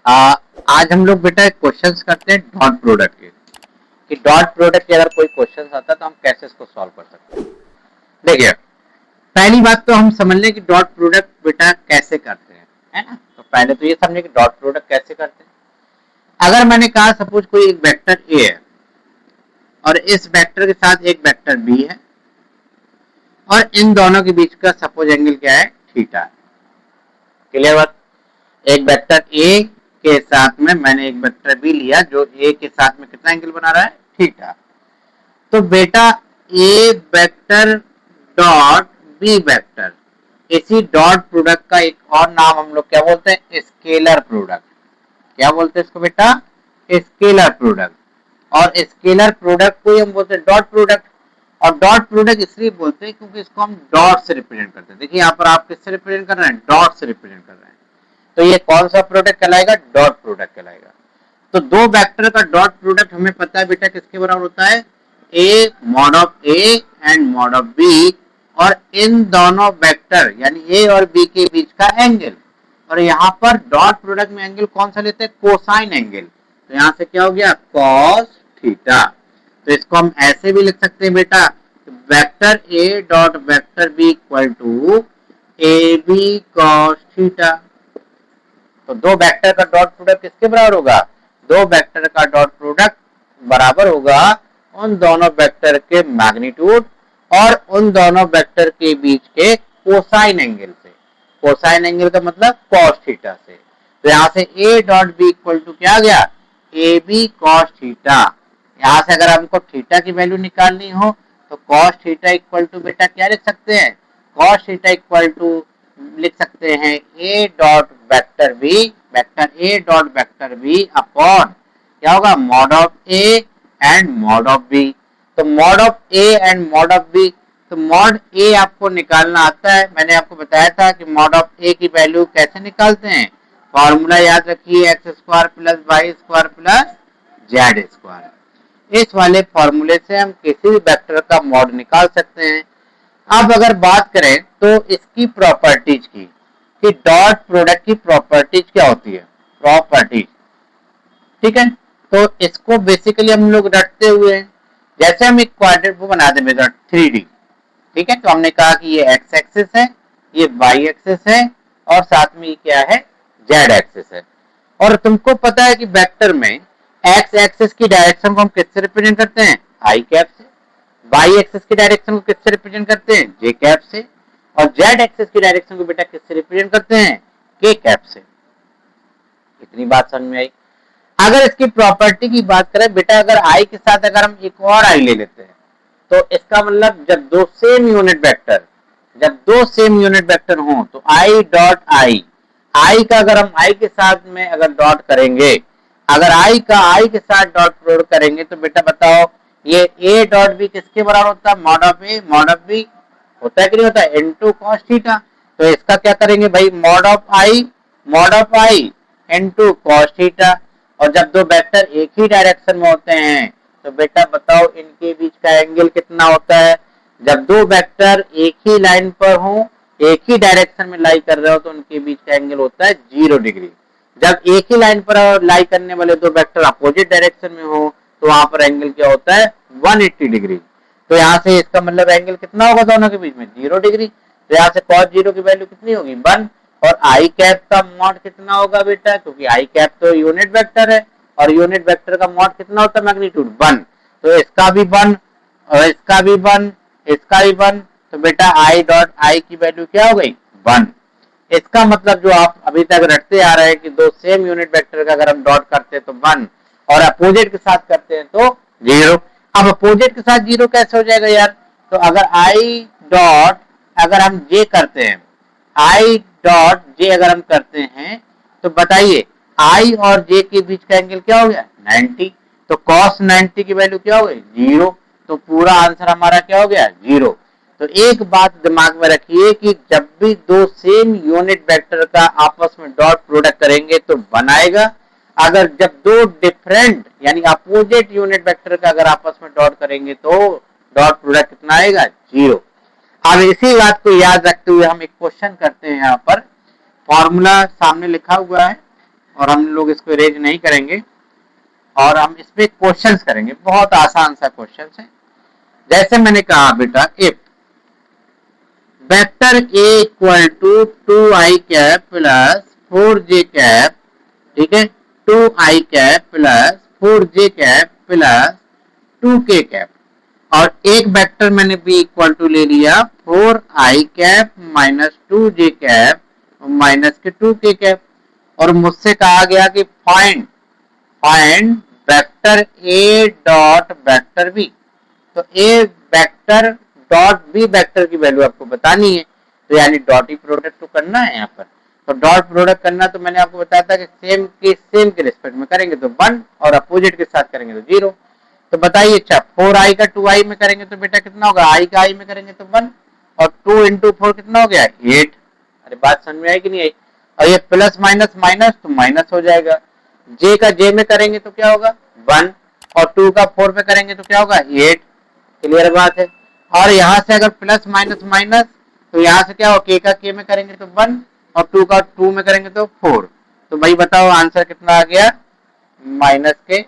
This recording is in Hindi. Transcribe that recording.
आज हम लोग बेटा क्वेश्चंस करते हैं डॉट प्रोडक्ट के, कि डॉट प्रोडक्ट के अगर कोई क्वेश्चंस आता है तो हम कैसे इसको सॉल्व कर सकते हैं। देखिए, पहली बात तो हम समझ लें कि डॉट प्रोडक्ट बेटा कैसे करते हैं, है ना। तो पहले तो ये समझे कि डॉट प्रोडक्ट कैसे करते हैं। अगर मैंने कहा सपोज कोई एक वेक्टर ए है और इस वेक्टर के साथ एक वेक्टर बी है और इन दोनों के बीच का सपोज एंगल क्या है, थीटा। क्लियर बात। एक वेक्टर ए के साथ में मैंने एक वेक्टर बी लिया जो ए के साथ में कितना एंगल बना रहा है, थीटा। तो बेटा ए वेक्टर डॉट बी वेक्टर, इसी डॉट प्रोडक्ट का एक और नाम हम लोग क्या बोलते हैं, स्केलर प्रोडक्ट। क्या बोलते हैं इसको बेटा, स्केलर प्रोडक्ट। और स्केलर प्रोडक्ट को हम बोलते हैं डॉट प्रोडक्ट। और डॉट प्रोडक्ट इसलिए बोलते हैं क्योंकि इसको हम डॉट से रिप्रेजेंट करते हैं। देखिए यहाँ पर आप किससे रिप्रेजेंट कर रहे हैं, डॉट से रिप्रेजेंट कर रहे हैं। तो ये कौन सा प्रोडक्ट कहलाएगा, डॉट प्रोडक्ट कहलाएगा। तो दो वेक्टर का डॉट प्रोडक्ट हमें पता है बेटा किसके बराबर होता है, A mod of A and mod of B, और इन दोनों वेक्टर यानी ए और बी के बीच का एंगल। और यहाँ पर डॉट प्रोडक्ट में एंगल कौन सा लेते हैं, कोसाइन एंगल। तो यहाँ से क्या हो गया, कॉस थीटा। तो इसको हम ऐसे भी लिख सकते हैं बेटा, vector A dot vector B equal to A B cos theta. तो दो वेक्टर का डॉट प्रोडक्ट किसके बराबर होगा, दो वेक्टर का डॉट प्रोडक्ट बराबर होगा उन दोनों वेक्टर के मैग्नीट्यूड और उन दोनों वेक्टर के बीच के कोसाइन एंगल से। कोसाइन एंगल का मतलब कॉस थीटा से। तो यहाँ से A dot B equal to क्या आ गया, ए बी कॉस थीटा। यहाँ से अगर हमको थीटा की वैल्यू निकालनी हो तो कॉस थीटा इक्वल टू बेटा क्या लिख सकते हैं, कॉस थीटा इक्वल टू लिख सकते हैं A dot vector B, vector A dot vector B upon क्या होगा, mod of A and mod of B. तो mod of A and mod of B, तो मॉड ए आपको निकालना आता है। मैंने आपको बताया था कि मॉड ऑफ ए की वैल्यू कैसे निकालते हैं, फॉर्मूला याद रखिए, X square plus Y square plus Z square. इस वाले फॉर्मूले से हम किसी भी वेक्टर का मॉड निकाल सकते हैं। अब अगर बात करें तो इसकी प्रॉपर्टीज की, कि डॉट प्रोडक्ट की प्रॉपर्टीज क्या होती है, प्रॉपर्टीज, ठीक है। तो इसको बेसिकली हम लोग रटते हुए, जैसे हम एक क्वाड्रेंट को बना दें बेटा 3D, ठीक है। तो हमने कहा कि ये एक्स एक्सिस है, ये वाई एक्सिस है और साथ में ये क्या है, जेड एक्सिस है। और तुमको पता है कि वेक्टर में एक्स एक्सिस की डायरेक्शन को हम किससे रिप्रेजेंट करते हैं, आई कैप से। वाई एक्सिस की डायरेक्शन को किससे रिप्रेजेंट करते हैं, जे कैप से। और जेड एक्सिस की डायरेक्शन को बेटा किससे रिप्रेजेंट करते हैं, के कैप से। इतनी बात समझ में आई। अगर इसकी प्रॉपर्टी की बात करें बेटा, अगर आई के साथ अगर हम एक और आई ले लेते हैं तो इसका मतलब जब दो सेम यूनिट वेक्टर, जब दो सेम यूनिट वेक्टर हो तो आई डॉट आई, आई का अगर हम आई के साथ में अगर डॉट करेंगे, अगर आई का आई के साथ डॉट प्रोडक्ट करेंगे तो बेटा बताओ ये ए डॉट बी किसके बराबर होता है, mod of A mod of B होता है कि नहीं होता है, इनटू कॉस थीटा। तो इसका क्या करेंगे भाई, mod of I into cos theta. और जब दो वेक्टर एक ही डायरेक्शन में होते हैं तो बेटा बताओ इनके बीच का एंगल कितना होता है। जब दो वेक्टर एक ही लाइन पर हो, एक ही डायरेक्शन में लाई कर रहे हो तो उनके बीच का एंगल होता है 0 डिग्री। जब एक ही लाइन पर लाई करने वाले दो वेक्टर अपोजिट डायरेक्शन में हो तो वहां पर एंगल क्या होता है, 180 डिग्री। तो यहाँ से इसका मतलब एंगल कितना होगा दोनों के बीच में, 0 डिग्री। तो यहाँ से cos 0 की वैल्यू कितनी होगी, 1। और आई कैप का मॉड कितना होगा बेटा, क्योंकि आई कैप तो यूनिट वेक्टर है और यूनिट वेक्टर का मॉड कितना होता है, मैग्नीट्यूड 1। तो इसका भी 1 और इसका भी 1, इसका भी 1। तो बेटा आई डॉट आई की वैल्यू क्या हो गई, 1। इसका मतलब जो आप अभी तक रटते आ रहे हैं कि दो सेम यूनिट वेक्टर का अगर हम डॉट करते हैं तो 1 और अपोजिट के साथ करते हैं तो 0। अब अपोजिट के साथ 0 कैसे हो जाएगा यार, तो अगर आई डॉट अगर हम जे करते हैं, आई डॉट जे अगर हम करते हैं तो बताइए आई और जे के बीच का एंगल क्या हो गया, 90। तो cos 90 की वैल्यू क्या हो गई, 0। तो पूरा आंसर हमारा क्या हो गया, 0। तो एक बात दिमाग में रखिए कि जब भी दो सेम यूनिट वेक्टर का आपस में डॉट प्रोडक्ट करेंगे तो बनाएगा। अगर जब दो डिफरेंट यानी अपोजिट यूनिट वेक्टर का अगर आपस में डॉट करेंगे तो डॉट प्रोडक्ट कितना आएगा, 0। अब इसी बात को याद रखते हुए हम एक क्वेश्चन करते हैं। यहाँ पर फॉर्मूला सामने लिखा हुआ है, और हम लोग इसको इरेज नहीं करेंगे और हम इस पे क्वेश्चंस करेंगे। बहुत आसान सा क्वेश्चन है। जैसे मैंने कहा बेटा, if vector A equal to 2i cap plus 4j cap, ठीक है, 2i cap plus 4j cap plus 2k cap, और एक वेक्टर मैंने भी इक्वल टू ले लिया 4i cap minus 2j cap minus के 2k कैप, और मुझसे कहा गया कि find vector A dot vector B. तो A vector dot B vector की वैल्यू आपको बतानी है, तो यानी डॉट ही प्रोडक्ट तो करना है यहाँ पर। तो डॉट प्रोडक्ट करना तो मैंने आपको बताया था कि सेम के रिस्पेक्ट में करेंगे तो 1 और अपोजिट के साथ करेंगे तो 0। तो बताइए, अच्छा 4i का 2i में करेंगे तो बेटा कितना होगा, i का i में करेंगे तो 1, और 2 इंटू 4 कितना हो गया 8। अरे बात समझ में आई कि नहीं आई? और ये प्लस माइनस माइनस तो माइनस हो जाएगा। j का j में करेंगे तो क्या होगा 1, और 2 का 4 पे करेंगे तो क्या होगा 8। क्लियर बात है। और यहाँ से अगर प्लस माइनस माइनस तो यहाँ से क्या हो, k का k में करेंगे तो 1 और 2 का 2 में करेंगे तो 4। तो भाई बताओ आंसर कितना आ गया, -के